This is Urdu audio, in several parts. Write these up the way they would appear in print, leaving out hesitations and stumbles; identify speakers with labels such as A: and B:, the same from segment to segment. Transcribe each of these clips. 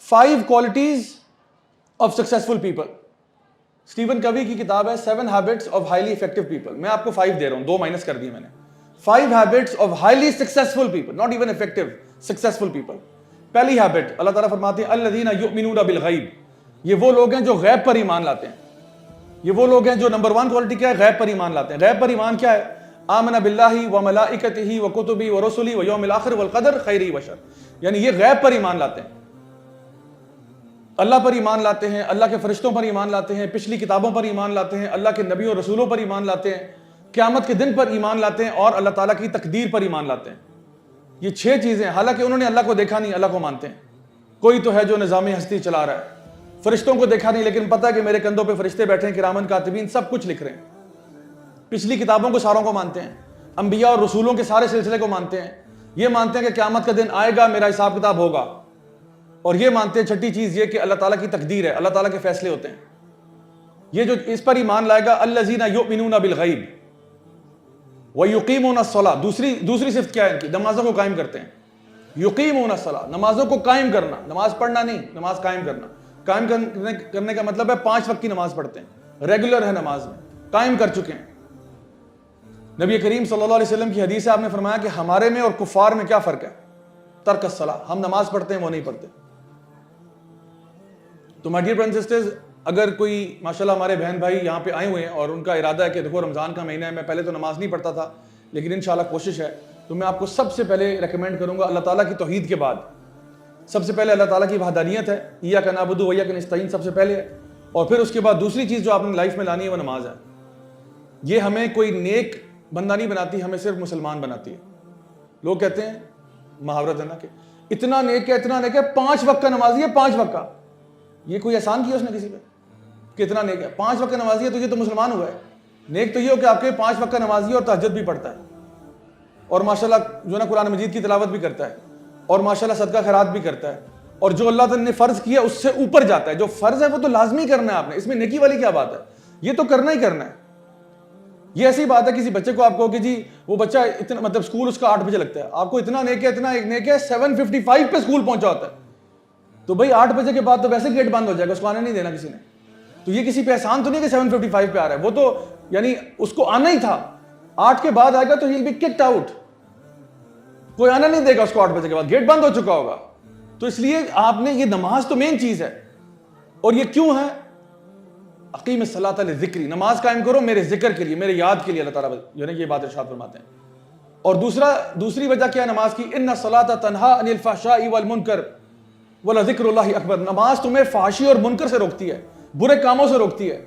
A: 5 qualities of successful people. Stephen Covey کی کتاب ہے 7 habits of highly effective people. میں آپ کو 5 دے رہا ہوں, 2 مائنس کر دیے میں نے. 5 habits of highly successful people, not even effective, successful people. پہلی ہیبٹ اللہ تعالیٰ فرماتے ہیں الذین یؤمنون بالغیب. یہ وہ لوگ ہیں جو غیب پر ایمان لاتے ہیں. یہ وہ لوگ ہیں جو نمبر 1 کوالٹی کیا ہے, غیب پر ایمان لاتے ہیں. غیب پر ایمان کیا ہے؟ آمن باللہ وملائکتہ وکتبہ ورسلہ ویوم الآخر والقدر خیرہ وشر. یعنی یہ غیب پر ایمان لاتے ہیں, اللہ پر ایمان لاتے ہیں, اللہ کے فرشتوں پر ایمان لاتے ہیں, پچھلی کتابوں پر ایمان لاتے ہیں, اللہ کے نبیوں اور رسولوں پر ایمان لاتے ہیں, قیامت کے دن پر ایمان لاتے ہیں, اور اللہ تعالیٰ کی تقدیر پر ایمان لاتے ہیں. یہ 6 چیزیں, حالانکہ انہوں نے اللہ کو دیکھا نہیں, اللہ کو مانتے ہیں. کوئی تو ہے جو نظام ہستی چلا رہا ہے, فرشتوں کو دیکھا نہیں لیکن پتہ ہے کہ میرے کندھوں پہ فرشتے بیٹھے ہیں, کرامن کاتبین, سب کچھ لکھ رہے ہیں. پچھلی کتابوں کو ساروں کو مانتے ہیں, انبیاء اور رسولوں کے سارے سلسلے کو مانتے ہیں. یہ مانتے ہیں کہ قیامت کا دن آئے گا, میرا حساب کتاب ہوگا. اور یہ مانتے ہیں 6ٹھی چیز یہ کہ اللہ تعالیٰ کی تقدیر ہے, اللہ تعالیٰ کے فیصلے ہوتے ہیں. یہ جو اس پر ایمان لائے گا الذین یؤمنون بالغیب ویقیمون الصلاۃ. دوسری صفت کیا ہے ان کی؟ نمازوں کو قائم کرتے ہیں. یقیمون الصلاۃ, نمازوں کو قائم کرنا, نماز پڑھنا نہیں, نماز قائم کرنا. قائم کرنے کا مطلب ہے 5 وقت کی نماز پڑھتے ہیں, ریگولر ہے نماز میں, قائم کر چکے ہیں. نبی کریم صلی اللہ علیہ وسلم کی حدیث ہے, آپ نے فرمایا کہ ہمارے میں اور کفار میں کیا فرق ہے؟ ترک الصلاۃ, ہم نماز پڑھتے ہیں وہ نہیں پڑھتے. تو my dear brothers and sisters, اگر کوئی ماشاءاللہ ہمارے بہن بھائی یہاں پہ آئے ہوئے ہیں اور ان کا ارادہ ہے کہ دیکھو رمضان کا مہینہ ہے, میں پہلے تو نماز نہیں پڑھتا تھا لیکن انشاءاللہ کوشش ہے, تو میں آپ کو سب سے پہلے ریکمینڈ کروں گا اللہ تعالیٰ کی توحید کے بعد سب سے پہلے اللہ تعالیٰ کی وحدانیت ہے, ایاک نعبد و ایاک نستعین سب سے پہلے ہے, اور پھر اس کے بعد دوسری چیز جو آپ نے لائف میں لانی ہے وہ نماز ہے. یہ ہمیں کوئی نیک بندہ نہیں بناتی, ہمیں صرف مسلمان بناتی ہے. لوگ کہتے ہیں, محاورت ہے نا کہ اتنا نیک ہے, اتنا نیک ہے, 5 وقت کا نمازی ہے, 5 وقت کا. یہ کوئی احسان کیا اس نے کسی پہ کہ اتنا نیک ہے؟ 5 وقت کا نمازی ہے تو یہ تو مسلمان ہوا ہے. نیک تو یہ ہو کہ آپ کے 5 وقت کا نمازی ہے اور تہجد بھی پڑھتا ہے, اور ماشاءاللہ جو نا قرآن مجید کی تلاوت بھی کرتا ہے, اور ماشاءاللہ صدقہ خیرات بھی کرتا ہے, اور جو اللہ تعالیٰ نے فرض کیا اس سے اوپر جاتا ہے. جو فرض ہے وہ تو لازمی کرنا ہے آپ نے, اس میں نیکی والی کیا بات ہے؟ یہ تو کرنا ہی کرنا ہے. یہ ایسی بات ہے کسی بچے کو آپ کہو کہ جی وہ بچہ اتنا مطلب اسکول اس کا 8 بجے لگتا ہے, آپ کو اتنا نیک ہے, اتنا نیک ہے, 7:55 پہ اسکول پہنچا ہوتا ہے, تو بھائی 8 بجے کے بعد تو ویسے گیٹ بند ہو جائے گا, اس کو آنے نہیں دینا کسی نے. تو یہ کسی پہ احسان تو نہیں کہ 7:55 پہ آ رہا ہے, وہ تو یعنی اس کو آنا ہی تھا. 8 کے بعد آئے گا تو he'll be kicked out, کوئی آنا نہیں دے گا اس کو 8 بجے کے بعد, گیٹ بند ہو چکا ہوگا. تو اس لیے آپ نے یہ نماز تو مین چیز ہے. اور یہ کیوں ہے؟ اقیم الصلاۃ لذکری, نماز قائم کرو میرے ذکر کے لیے, میرے یاد کے لیے. اللہ تعالیٰ جو ہے یہ بات ارشاد فرماتے ہیں. اور دوسری وجہ کیا ہے نماز کی؟ ان الصلاۃ تنہا عن الفحشاء والمنکر ولذکر اللہ اکبر. نماز تمہیں فحشی اور منکر سے روکتی ہے, برے کاموں سے روکتی ہے.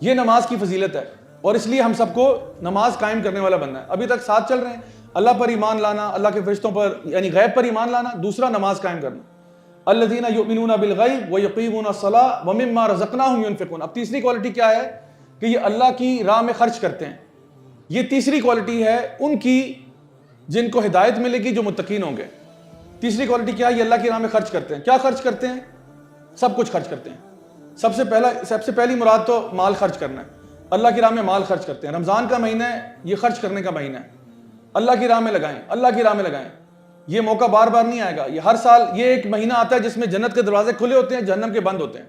A: یہ نماز کی فضیلت ہے, اور اس لیے ہم سب کو نماز قائم کرنے والا بننا ہے. ابھی تک ساتھ چل رہے ہیں, اللہ پر ایمان لانا, اللہ کے فرشتوں پر یعنی غیب پر ایمان لانا, دوسرا نماز قائم کرنا. الذین یؤمنون بالغیب ویقیمون الصلاۃ ومما رزقناہم ینفقون. اب تیسری کوالٹی کیا ہے کہ یہ اللہ کی راہ میں خرچ کرتے ہیں. یہ تیسری کوالٹی ہے ان کی جن کو ہدایت ملے گی, جو متقین ہوں گے. تیسری کوالٹی کیا ہے؟ یہ اللہ کی راہ میں خرچ کرتے ہیں. کیا خرچ کرتے ہیں؟ سب کچھ خرچ کرتے ہیں. سب سے پہلی مراد تو مال خرچ کرنا ہے. اللہ کی راہ میں مال خرچ کرتے ہیں. رمضان کا مہینہ ہے, یہ خرچ کرنے کا مہینہ ہے. اللہ کی راہ میں لگائیں, اللہ کی راہ میں لگائیں. یہ موقع بار بار نہیں آئے گا. یہ ہر سال یہ ایک مہینہ آتا ہے جس میں جنت کے دروازے کھلے ہوتے ہیں, جہنم کے بند ہوتے ہیں.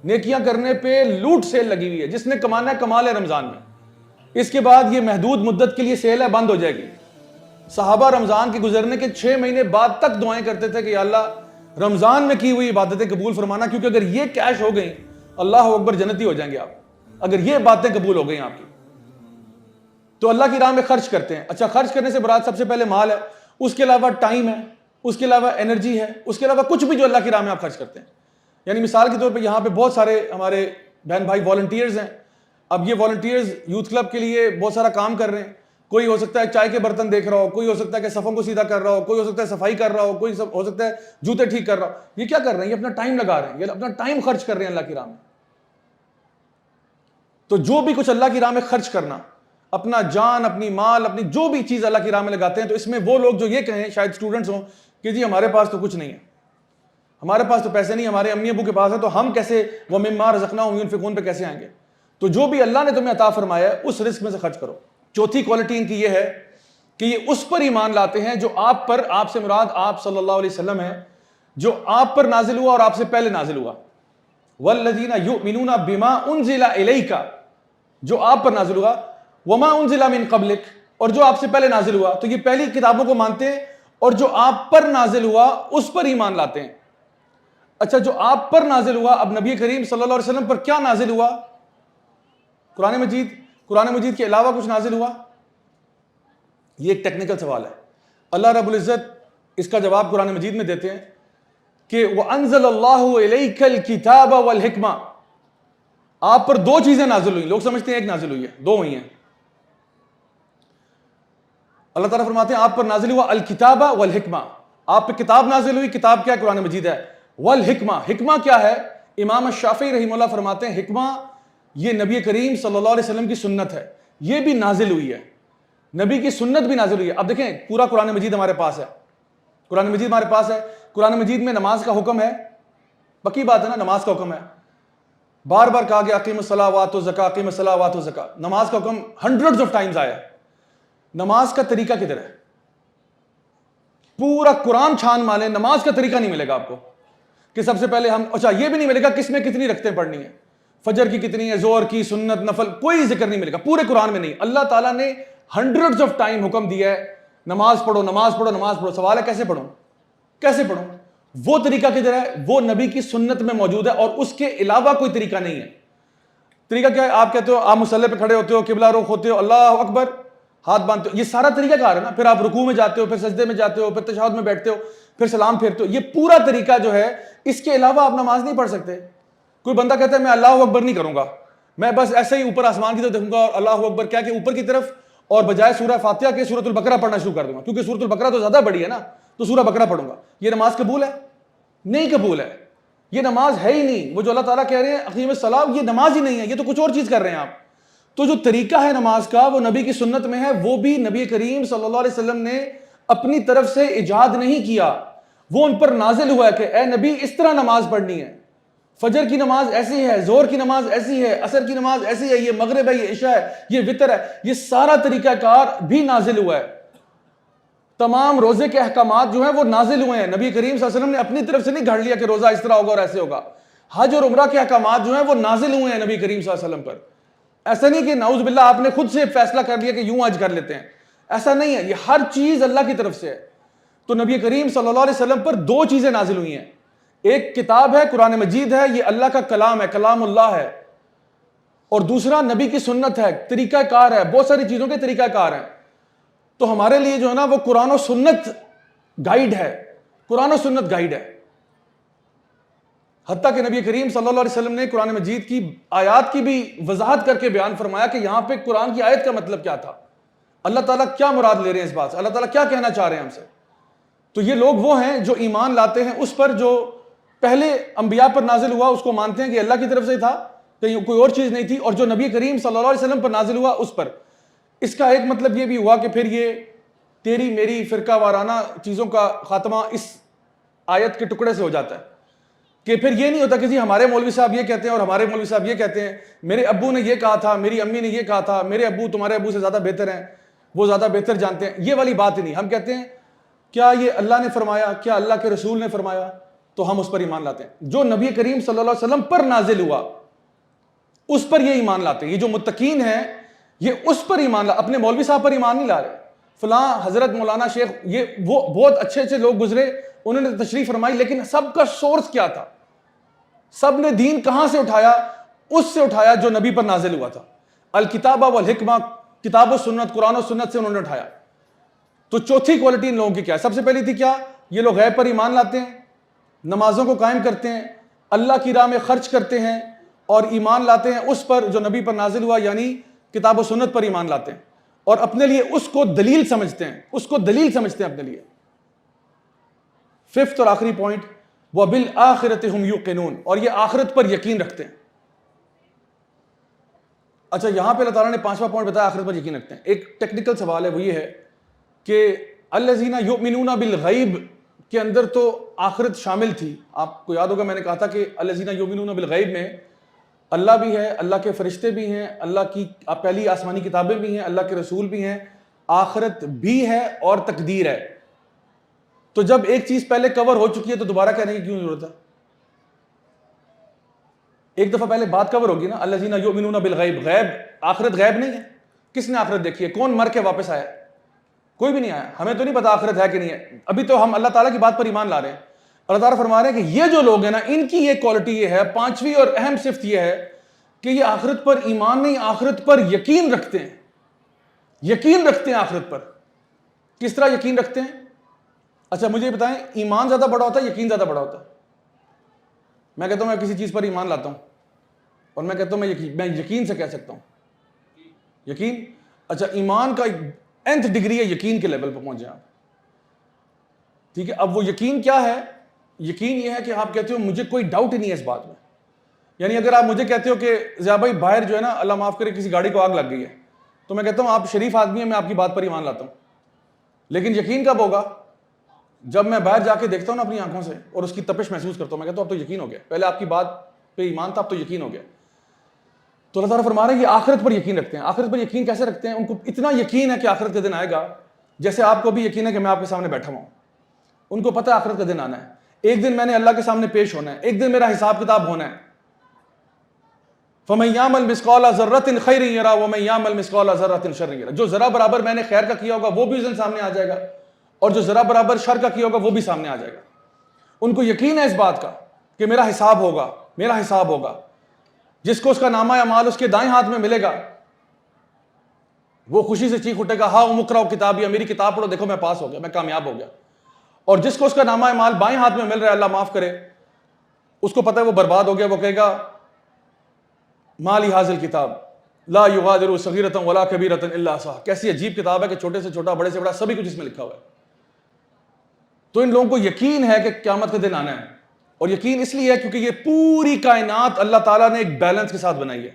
A: نیکیاں کرنے پہ لوٹ سیل لگی ہوئی ہے. جس نے کمانا ہے کما لے رمضان میں. اس کے بعد یہ محدود مدت کے لیے سیل ہے, بند ہو جائے گی. صحابہ رمضان کے گزرنے کے 6 مہینے بعد تک دعائیں کرتے تھے کہ یا اللہ رمضان میں کی ہوئی عبادتیں قبول فرمانا, کیونکہ اگر یہ کیش ہو گئیں, اللہ اکبر, جنتی ہو جائیں گے آپ اگر یہ باتیں قبول ہو گئیں آپ کی. تو اللہ کی راہ میں خرچ کرتے ہیں. اچھا, خرچ کرنے سے مراد سب سے پہلے مال ہے, اس کے علاوہ ٹائم ہے, اس کے علاوہ انرجی ہے, اس کے علاوہ کچھ بھی جو اللہ کی راہ میں آپ خرچ کرتے ہیں. یعنی مثال کے طور پہ یہاں پہ بہت سارے ہمارے بہن بھائی والنٹیئرز ہیں. اب یہ والنٹیئرز یوتھ کلب کے لیے بہت سارا کام کر رہے ہیں. کوئی ہو سکتا ہے چائے کے برتن دیکھ رہا ہو, کوئی ہو سکتا ہے کہ صفوں کو سیدھا کر رہا ہو, کوئی ہو سکتا ہے صفائی کر رہا ہو, کوئی ہو سکتا ہے جوتے ٹھیک کر رہا ہو. یہ کیا کر رہے ہیں؟ یہ اپنا ٹائم لگا رہے ہیں, یہ اپنا ٹائم خرچ کر رہے ہیں اللہ کی راہ میں. تو جو بھی کچھ اللہ کی راہ میں خرچ کرنا, اپنا جان, اپنی مال, اپنی جو بھی چیز اللہ کی راہ میں لگاتے ہیں, تو اس میں وہ لوگ جو یہ کہیں, شاید اسٹوڈنٹس ہوں کہ جی ہمارے پاس تو کچھ نہیں ہے, ہمارے پاس تو پیسے نہیں, ہمارے امی ابو کے پاس ہے, تو ہم کیسے وَمِمَّا رَزَقْنَاهُمْ يُنْفِقُونَ پہ کیسے آئیں گے؟ تو جو بھی اللہ نے تمہیں عطا فرمایا ہے اس رزق میں سے خرچ کرو. چوتھی کوالٹی ان کی یہ ہے کہ یہ اس پر ایمان لاتے ہیں جو آپ پر, آپ سے مراد آپ صلی اللہ علیہ وسلم ہیں, جو آپ پر نازل ہوا اور آپ سے پہلے نازل ہوا. والذین یؤمنون بما انزل الیک, جو آپ پر نازل ہوا, وما انزل من قبلک, اور جو آپ سے پہلے نازل ہوا. تو یہ پہلی کتابوں کو مانتے ہیں اور جو آپ پر نازل ہوا اس پر ایمان لاتے ہیں. اچھا, جو آپ پر نازل ہوا, اب نبی کریم صلی اللہ علیہ وسلم پر کیا نازل ہوا؟ قرآن مجید. قرآن مجید کے علاوہ کچھ نازل ہوا؟ یہ ایک ٹیکنیکل سوال ہے. اللہ رب العزت اس کا جواب قرآن مجید میں دیتے ہیں کہ وَأَنزَلَ اللَّهُ إِلَيْكَ الْكِتَابَ وَالْحِكْمَةَ. آپ پر دو چیزیں نازل ہوئی. لوگ سمجھتے ہیں ایک نازل ہوئی ہے, دو ہوئی ہیں. اللہ تعالیٰ فرماتے ہیں آپ پر نازل ہوا الکتاب والحکمہ, آپ پہ کتاب نازل ہوئی. کتاب کیا ہے؟ قرآن مجید ہے. والحکمہ, حکمہ کیا ہے؟ امام الشافعی رحمہ اللہ فرماتے ہیں حکمہ یہ نبی کریم صلی اللہ علیہ وسلم کی سنت ہے, یہ بھی نازل ہوئی ہے. نبی کی سنت بھی نازل ہوئی ہے. اب دیکھیں پورا قرآن مجید ہمارے پاس ہے. قرآن مجید ہمارے پاس ہے. قرآن مجید میں نماز کا حکم ہے, پکی بات ہے نا, نماز کا حکم ہے. بار بار کہا گیا اقیم الصلاۃ وآتوا الزکاۃ, اقیم الصلاۃ وآتوا الزکاۃ. نماز کا حکم ہنڈریڈز آف ٹائمز آیا ہے. نماز کا طریقہ کدھر ہے؟ پورا قرآن چھان مالے, نماز کا طریقہ نہیں ملے گا آپ کو کہ سب سے پہلے ہم, اچھا یہ بھی نہیں ملے گا کس میں کتنی رکعتیں پڑھنی ہے, فجر کی کتنی ہے, ظہر کی, سنت, نفل, کوئی ذکر نہیں ملے گا پورے قرآن میں. نہیں, اللہ تعالیٰ نے ہنڈریڈز آف ٹائم حکم دیا ہے نماز پڑھو, نماز پڑھو, نماز پڑھو. سوال ہے کیسے پڑھوں, کیسے پڑھوں؟ وہ طریقہ کدھر ہے؟ وہ نبی کی سنت میں موجود ہے اور اس کے علاوہ کوئی طریقہ نہیں ہے. طریقہ کیا ہے؟ آپ کہتے ہو, آپ مصلی پہ کھڑے ہوتے ہو, قبلہ رخ ہوتے ہو, اللہ اکبر, ہاتھ باندھتے ہو, یہ سارا طریقہ کار ہے نا. پھر آپ رکوع میں جاتے ہو, پھر سجدے میں جاتے ہو, پھر تشہد میں بیٹھتے ہو, پھر سلام پھیرتے ہو. یہ پورا طریقہ جو ہے, اس کے علاوہ آپ نماز نہیں پڑھ سکتے. کوئی بندہ کہتا ہے میں اللہ اکبر نہیں کروں گا, میں بس ایسے ہی اوپر آسمان کی طرف دیکھوں گا اور اللہ اکبر کیا کہ اوپر کی طرف, اور بجائے سورہ فاتحہ کے سورۃ البقرہ پڑھنا شروع کر دوں گا کیونکہ سورۃ البقرہ تو زیادہ بڑی ہے نا, تو سورہ بقرہ پڑھوں گا. یہ نماز قبول ہے؟ نہیں قبول ہے. یہ نماز ہے ہی نہیں. وہ جو اللہ تعالیٰ کہہ رہے ہیں اقیم الصلاۃ, یہ نماز ہی نہیں ہے, یہ تو کچھ اور چیز کر رہے ہیں آپ. تو جو طریقہ ہے نماز کا وہ نبی کی سنت میں ہے, وہ بھی نبی کریم صلی اللہ علیہ وسلم نے اپنی طرف سے ایجاد نہیں کیا, وہ ان پر نازل ہوا ہے کہ اے نبی اس طرح نماز پڑھنی ہے. فجر کی نماز ایسی ہے, ظہر کی نماز ایسی ہے, عصر کی نماز ایسی ہے, یہ مغرب ہے, یہ عشاء ہے, یہ وتر ہے. یہ سارا طریقہ کار بھی نازل ہوا ہے. تمام روزے کے احکامات جو ہیں وہ نازل ہوئے ہیں. نبی کریم صلی اللہ علیہ وسلم نے اپنی طرف سے نہیں گھڑ لیا کہ روزہ اس طرح ہوگا اور ایسے ہوگا. حج اور عمرہ کے احکامات جو ہیں وہ نازل ہوئے ہیں نبی کریم صلی اللہ علیہ وسلم پر. ایسا نہیں کہ نعوذ باللہ آپ نے خود سے فیصلہ کر لیا کہ یوں حج کر لیتے ہیں, ایسا نہیں ہے. یہ ہر چیز اللہ کی طرف سے ہے. تو نبی کریم صلی اللہ علیہ وسلم پر دو چیزیں نازل ہوئی ہیں. ایک کتاب ہے, قرآن مجید ہے, یہ اللہ کا کلام ہے, کلام اللہ ہے. اور دوسرا نبی کی سنت ہے, طریقہ کار ہے, بہت ساری چیزوں کے طریقہ کار ہیں. تو ہمارے لیے جو ہے نا وہ قرآن و سنت گائیڈ ہے, قرآن و سنت گائیڈ ہے. حتیٰ کہ نبی کریم صلی اللہ علیہ وسلم نے قرآن مجید کی آیات کی بھی وضاحت کر کے بیان فرمایا کہ یہاں پہ قرآن کی آیت کا مطلب کیا تھا, اللہ تعالیٰ کیا مراد لے رہے ہیں اس بات سے, اللہ تعالیٰ کیا کہنا چاہ رہے ہیں ہم سے. تو یہ لوگ وہ ہیں جو ایمان لاتے ہیں اس پر جو پہلے انبیاء پر نازل ہوا, اس کو مانتے ہیں کہ اللہ کی طرف سے تھا, کہیں کوئی اور چیز نہیں تھی, اور جو نبی کریم صلی اللہ علیہ وسلم پر نازل ہوا اس پر. اس کا ایک مطلب یہ بھی ہوا کہ پھر یہ تیری میری فرقہ وارانہ چیزوں کا خاتمہ اس آیت کے ٹکڑے سے ہو جاتا ہے کہ پھر یہ نہیں ہوتا کہ جی ہمارے مولوی صاحب یہ کہتے ہیں اور ہمارے مولوی صاحب یہ کہتے ہیں, میرے ابو نے یہ کہا تھا, میری امی نے یہ کہا تھا, میرے ابو تمہارے ابو سے زیادہ بہتر ہیں, وہ زیادہ بہتر جانتے ہیں. یہ والی بات ہی نہیں. ہم کہتے ہیں کیا یہ اللہ نے فرمایا, کیا اللہ کے رسول نے فرمایا, تو ہم اس پر ایمان لاتے ہیں. جو نبی کریم صلی اللہ علیہ وسلم پر نازل ہوا اس پر یہ ایمان لاتے ہیں. یہ جو متقین ہیں یہ اس پر ایمان لاتے, اپنے مولوی صاحب پر ایمان نہیں لا رہے. فلاں حضرت مولانا شیخ, یہ وہ بہت اچھے اچھے لوگ گزرے, انہوں نے تشریح فرمائی, لیکن سب کا سورس کیا تھا, سب نے دین کہاں سے اٹھایا؟ اس سے اٹھایا جو نبی پر نازل ہوا تھا. الکتاب والحکمہ, کتاب و سنت, قرآن و سنت سے انہوں نے اٹھایا. تو چوتھی کوالٹی ان لوگوں کی کیا ہے؟ سب سے پہلی تھی کیا؟ یہ لوگ غیب پر ایمان لاتے ہیں, نمازوں کو قائم کرتے ہیں, اللہ کی راہ میں خرچ کرتے ہیں, اور ایمان لاتے ہیں اس پر جو نبی پر نازل ہوا یعنی کتاب و سنت پر ایمان لاتے ہیں, اور اپنے لیے اس کو دلیل سمجھتے ہیں, اس کو دلیل سمجھتے ہیں اپنے لیے. ففتھ اور آخری پوائنٹ, وَبِالْآخِرَةِ هُمْ يُوقِنُونَ, اور یہ آخرت پر یقین رکھتے ہیں. اچھا یہاں پہ اللہ تعالیٰ نے پانچواں پوائنٹ بتایا آخرت پر یقین رکھتے ہیں. ایک ٹیکنیکل سوال ہے, وہ یہ ہے کہ الذین یؤمنون بالغیب کے اندر تو آخرت شامل تھی. آپ کو یاد ہوگا میں نے کہا تھا کہ الذین یؤمنون بالغیب میں اللہ بھی ہے, اللہ کے فرشتے بھی ہیں, اللہ کی پہلی آسمانی کتابیں بھی ہیں, اللہ کے رسول بھی ہیں, آخرت بھی ہے اور تقدیر ہے. تو جب ایک چیز پہلے کور ہو چکی ہے تو دوبارہ کہنے کی کیوں ضرورت ہے؟ ایک دفعہ پہلے بات کور ہوگی نا، الذین یؤمنون بالغیب، غیب آخرت غیب نہیں ہے. کس نے آخرت دیکھی ہے؟ کون مر کے واپس آیا؟ کوئی بھی نہیں آیا. ہمیں تو نہیں پتا آخرت ہے کہ نہیں ہے، ابھی تو ہم اللہ تعالیٰ کی بات پر ایمان لا رہے ہیں. اللہ تعالیٰ فرما رہے ہیں کہ یہ جو لوگ ہیں نا، ان کی یہ کوالٹی یہ ہے، پانچویں اور اہم صفت یہ ہے کہ یہ آخرت پر ایمان نہیں، آخرت پر یقین رکھتے ہیں. یقین رکھتے ہیں آخرت پر. کس طرح یقین رکھتے ہیں؟ اچھا مجھے یہ بتائیں، ایمان زیادہ بڑا ہوتا ہے یقین زیادہ بڑا ہوتا ہے؟ میں کہتا ہوں میں کسی چیز پر ایمان لاتا ہوں اور میں کہتا ہوں میں یقین سے کہہ سکتا ہوں یقین. اچھا ایمان کا nth ڈگری ہے یقین کے لیول پہ پہنچ جائیں آپ. ٹھیک ہے، اب وہ یقین کیا ہے؟ یقین یہ ہے کہ آپ کہتے ہو مجھے کوئی ڈاؤٹ ہی نہیں ہے اس بات میں. یعنی اگر آپ مجھے کہتے ہو کہ ضیاء بھائی باہر جو ہے نا اللہ معاف کرے کسی گاڑی کو آگ لگ گئی ہے، تو میں کہتا ہوں آپ شریف آدمی ہیں، میں آپ کی بات پر ایمان لاتا ہوں. لیکن یقین کب ہوگا؟ جب میں باہر جا کے دیکھتا ہوں نا اپنی آنکھوں سے اور اس کی تپش محسوس کرتا ہوں، میں کہتا ہوں اب تو یقین ہو گیا. پہلے آپ کی بات پہ ایمان تھا، اب تو یقین ہو گیا. تو اللہ تعالیٰ فرما رہے ہیں یہ آخرت پر یقین رکھتے ہیں. آخرت پر یقین کیسے رکھتے ہیں؟ ان کو اتنا یقین ہے کہ آخرت کا دن آئے گا، جیسے آپ کو بھی یقین ہے کہ میں آپ کے سامنے بیٹھا ہوں. ان کو پتہ ہے آخرت کا دن آنا ہے، ایک دن میں نے اللہ کے سامنے پیش ہونا ہے، ایک دن میرا حساب کتاب ہونا ہے. فَمَن يَعْمَلْ مِثْقَالَ ذَرَّةٍ خَيْرٍ يَرَهُ وَمَن يَعْمَلْ مِثْقَالَ ذَرَّةٍ شَرٍّ يَرَهُ. جو ذرا برابر میں نے خیر کا کیا ہوگا وہ بھی اس دن سامنے آ جائے گا، اور جو ذرا برابر شر کا کیا ہوگا وہ بھی سامنے آ جائے گا. ان کو یقین ہے اس بات کا کہ میرا حساب ہوگا، میرا حساب ہوگا. جس کو اس کا نامہ اعمال اس کے دائیں ہاتھ میں ملے گا وہ خوشی سے چیخ اٹھے گا، ہاں اقرؤ کتابیہ، میری کتاب پڑھو، دیکھو میں پاس ہو گیا، میں کامیاب ہو گیا. اور جس کو اس کا نامہ اعمال بائیں ہاتھ میں مل رہا ہے، اللہ معاف کرے، اس کو پتہ ہے وہ برباد ہو گیا. وہ کہے گا ما لی ھذا الکتاب لا یغادر صغیرۃ ولا کبیرۃ الا احصاها. کیسی عجیب کتاب ہے کہ چھوٹے سے چھوٹا، بڑے سے بڑا، سبھی کچھ اس میں لکھا ہوا ہے. تو ان لوگوں کو یقین ہے کہ قیامت کا دن آنا ہے. اور یقین اس لیے ہے کیونکہ یہ پوری کائنات اللہ تعالیٰ نے ایک بیلنس کے ساتھ بنائی ہے.